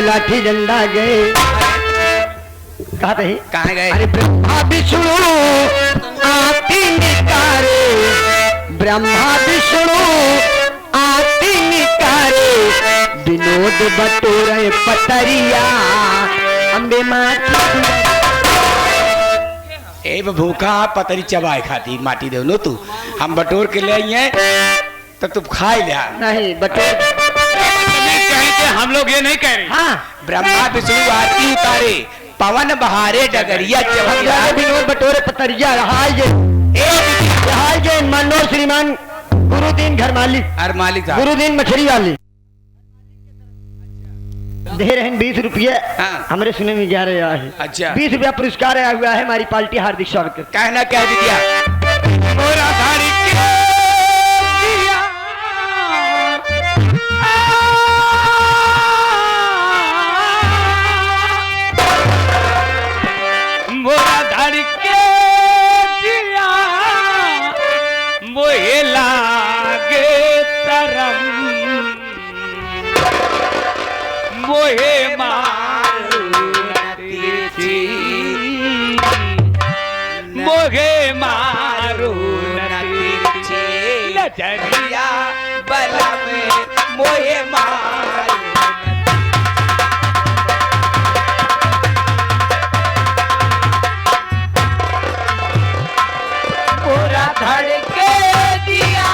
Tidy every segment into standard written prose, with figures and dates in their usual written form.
लाठी डंडा गए। कहाँ थे? कहाँ गए? अरे ब्रह्मा विष्णु आती निकारे, ब्रह्मा विष्णु आती निकारे, विनोद बटोरे पतरिया अम्बे माटी। ए भूखा पतरी चबाए खाती माटी दे नो तू, हम बटोर के ले आई हैं तो तू खाई लिया नहीं बटोर। हम लोग ये नहीं कह रहे। हाँ ब्रह्मा विष्णु आरती उतारे, पवन बहारे डगरिया चबकिया, विनोद बटोरे पतरिया। हाल जे मनोज श्रीमान गुरुदीन घर मालिक, अरे मालिक साहब गुरुदीन मछली वाली दे रहे हैं 20 रुपये। हाँ। हमारे सुने में जा रहे हैं। अच्छा 20 रुपया पुरस्कार आया हुआ है। हमारी पार्टी हार्दिक स्वागत करती कहना कह दिया। मोरा धारी के दिया, मोरा धारी के दिया, मोहे लागे तरम, मोहे मारू तिरछी, मोहे मारू तिरछी, नजरिया बला में मोहे मारू। मोरा धड़के दिया,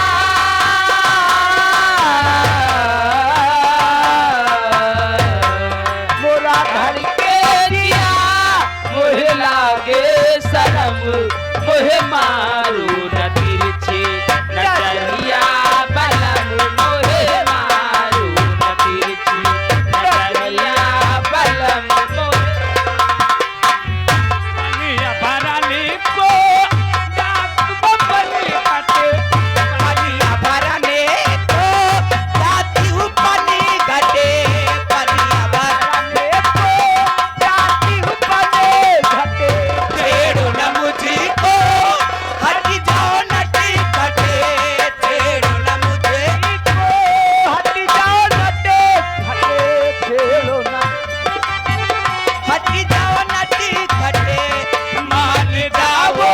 मोरा धड़के दिया, मोहे लागे शरम, मोहे मारू न तिरछी, नजरिया बलम, मोहे मारू न तिरछी, नजरिया बलम, मोहे भराली को मुझे को हट जाओ डाटे काटे, ना मुझे को हट जाओ डाटे काटे, मान जाओ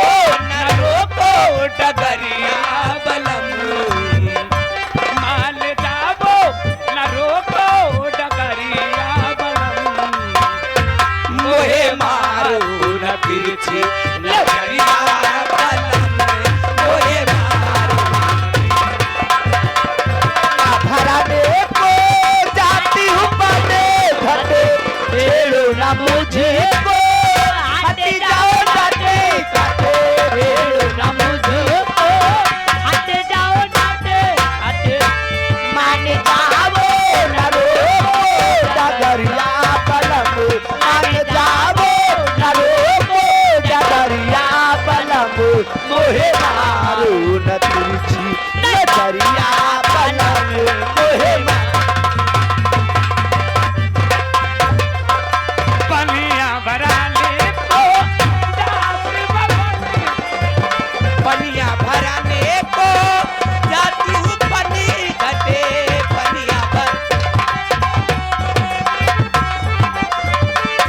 ना रोको डगरिया बलम, मान जाओ ना रोको डगरिया बलम, मोहे मारू न तिरछी, नजरिया बलम, मोहे मारू। पनिया भराने को जाती हूँ पनी घटे, पनिया भर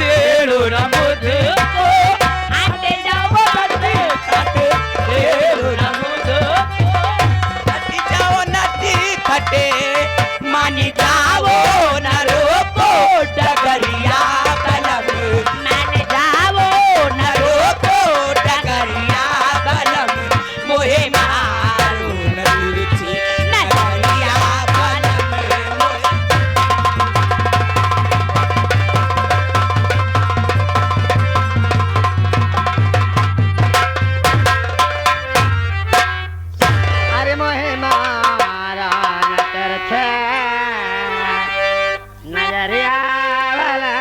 तेरो न मुझको हट जाओ डाटे काटे, तेरो न मुझको हट जाओ नटी खटे, मानी जाओ न रोको डगरिया बलम, मान जाओ न रोको डगरिया बलम, मोहे मारू न तिरछी, नजरिया बलम, मोहे। अरे मोहे मारा न तिरछे, नजरिया वाला।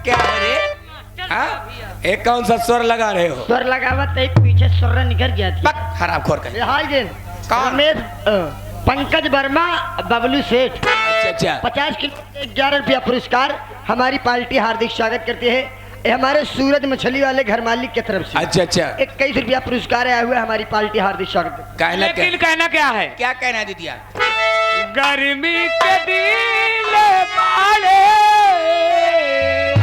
क्या है रे? हाँ? एक कौन सा स्वर लगा रहे हो? स्वर लगावत एक पीछे स्वर निकल गया थी। पक खराब खोर कर। हाल दिन कौन? रमेश पंकज वर्मा बबलू सेठ। अच्छा 50 किलो 11 रुपया पुरस्कार। हमारी पार्टी हार्दिक स्वागत करती है। ये हमारे सूरज मछली वाले घर मालिक की तरफ से अच्छा 21 रुपया पुरस्कार आया हुआ है। हमारी पार्टी हार्दिक स्वागत। लेकिन कहना क्या है? क्या कहना दीदिया? गर्मी के दिन बाड़े।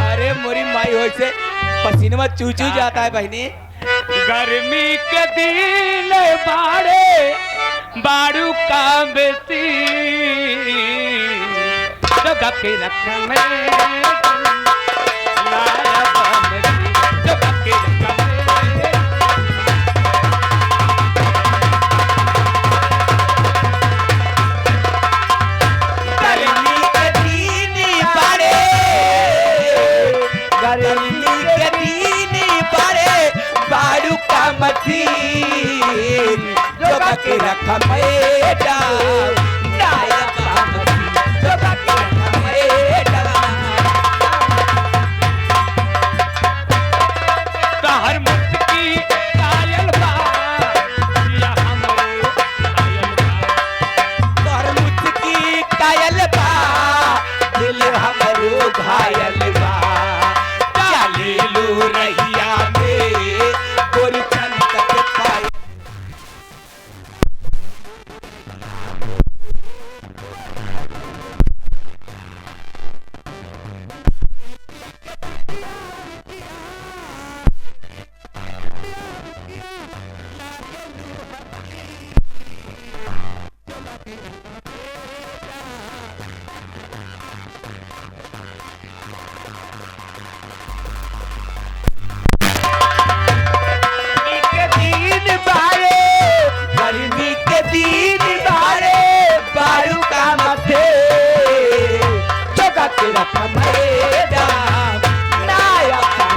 अरे मोरी माई हो से पसीना चू जाता है बहनी। गर्मी के दिन बाड़े बाड़ू का बेसी जगह के रख में लाया बमरी जगह के रख में। गर्मी के दिन बाड़े, गर्मी के दिन बाड़े बारू का मथीन जोगा के रखा मेडा नाया का मथीन जोगा के रखा मेडा। कहर मुस्की कायल बा या हमरो कायल बा। तोहर मुझकी कायल बा दिल हमरो घायल बा। चलेलू रहिया में गोरी छनकत पाए। गर्मी के दिन बारे बारू का मथे जोगा के रखा मेरा नाया का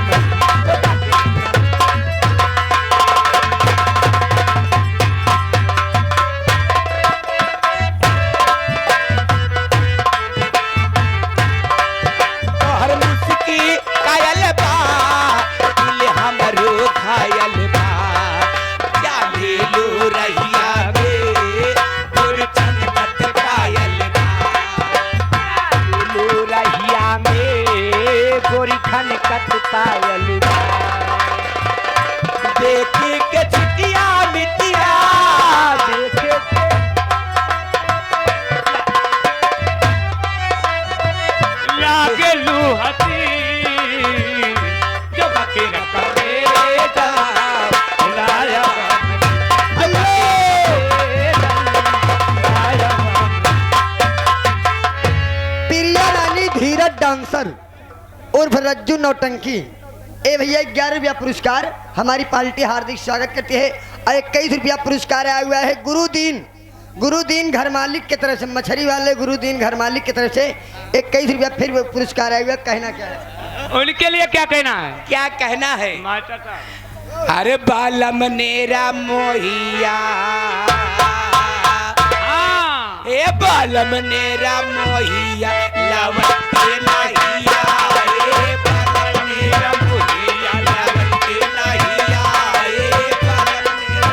तोहर मुस्की कायल बा दिल हमरो घायल बा। चलेलू रहिया में गोरी छनकत पायल बा। चलेलू रहिया में गोरी छनकत पायल बा। देखे के छिटिया मिटिया देखे के लागलू हसी जगह के रख बेटा लाया प्रिया रानी धीरज डांसर उर्फ रज्जू नौटंकी। ए भैया 11 रुपया पुरस्कार हमारी पार्टी हार्दिक स्वागत करती है। और 21 रुपया पुरस्कार आया हुआ है गुरुदीन घर मालिक की तरफ से, मछली वाले गुरुदीन घर मालिक की तरफ से 21 रुपया फिर वो पुरस्कार आया हुआ। कहना क्या है? उनके लिए क्या कहना है क्या कहना है? मास्टर साहब? अरे बालम नेरा मोहिया हाँ ए बालम नेरा मोहिया लावत के लाहिया। ए बालम नेरा मोहिया लावत के लाहिया। ए बालम नेरा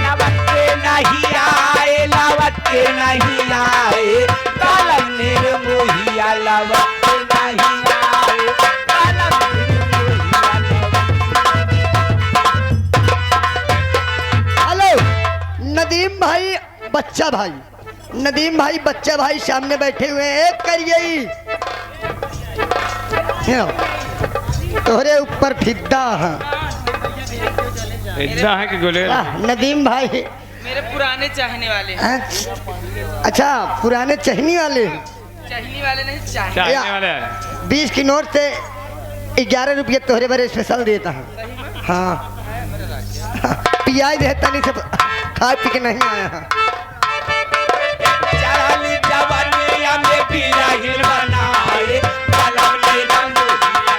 लावत के लाहिया। ए लावत के लाहिया। ए बालम नेरा मोहिया लावत के लाहिया। ए बालम नेरा मोहिया। हेलो नदीम भाई बच्चा भाई सामने बैठे हुए हैं। करिए तोहरे ऊपर फिद्दा है। इतना है कि गोले नदीम भाई मेरे पुराने चाहने वाले हैं। अच्छा पुराने चहनी वाले चाहने वाले नहीं चाहने चाहने वाले हैं। 20 की नोट से 11 रुपये तोहरे बड़े स्पेशल देता हूँ। हाँ पियाज है तनी से खा पी के नहीं आया है। चाली जवानिया में बिरहिन बनाए बालम नेरा मोहिया।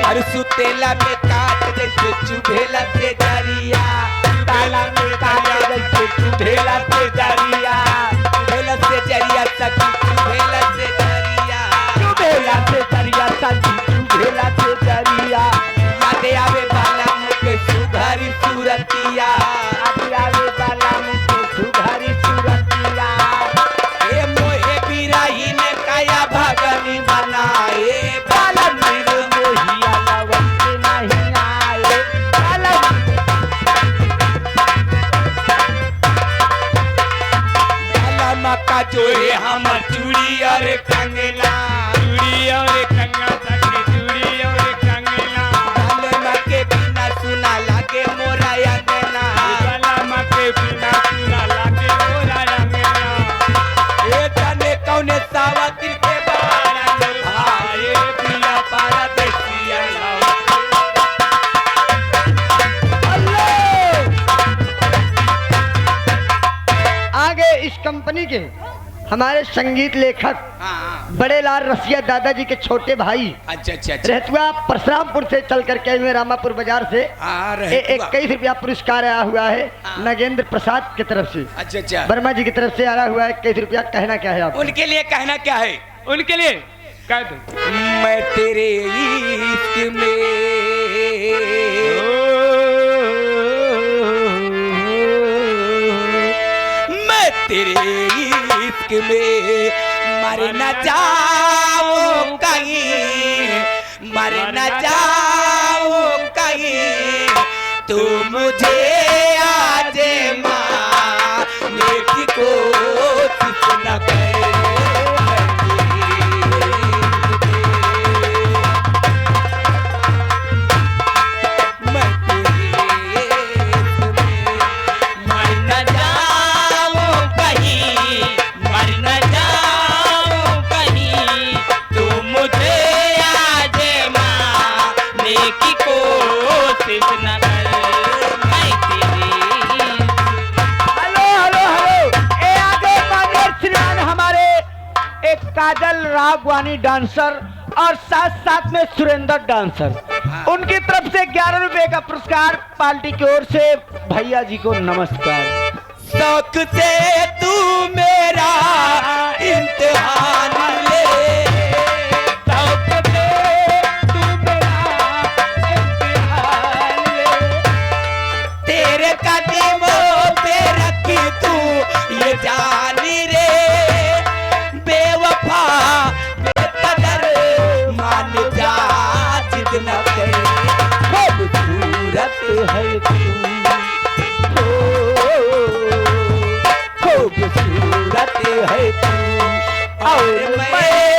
अरे सुतेला में काट जैसे चुभेला से जरिया। ताला में काट जैसे चुभेला से जरिया। चुभेला से जरिया सखी चुभेला से जरिया। चुभेला से जरिया सखी चुभेला से जरिया। यादे आवे बाला मुके सुघरी सूरतिया। यादे आवे बाला मुके सुघरी सूरतिया। ए मोहे बिरही ने काया भगनी बनाए बाला मेरे मोहिया लवत नहीं आए। का जो है हम चूड़ी और कंगना चूड़ी और कंगना सखी चूड़ी और कंगना बलमा के बिना सुना लागे मोरा अंगना बलमा के बिना सुना लागे मोरा अंगना ए जाने कौने सावतिर के बारन भाई पिया पारा देसिया आगे इस कंपनी के हमारे संगीत लेखक हाँ बड़े लाल रसिया दादाजी के छोटे भाई अच्छा अच्छा अच्छा रहतुआ परशुरामपुर से चल करके हुए रामापुर बाजार से हाँ रहे 21 रुपया पुरस्कार आया हुआ है नगेंद्र प्रसाद की तरफ से। अच्छा अच्छा वर्मा जी की तरफ से आया हुआ है 21 रुपया। कहना क्या है आप? उनके लिए कहना क्या है उनके लिए कह दो मैं तेरे इश्क में मैं तेरे इश्क में मर न जाऊं कहीं मर न जाऊं कहीं तू मुझे आज मारने की कोशिश न कर काजल राघवानी डांसर और साथ साथ में सुरेंद्र डांसर उनकी तरफ से 11 रुपए का पुरस्कार पार्टी की ओर से भैया जी को नमस्कार। शौक से तू मेरा इम्तिहान ले शौक से तू मेरा इम्तिहान ले तेरे कदमों पे रखी तू ये जानी रे बेवफा बेकदर मान जा जिद न कर खूबसूरत है तू खूबसूरत है तू और मैं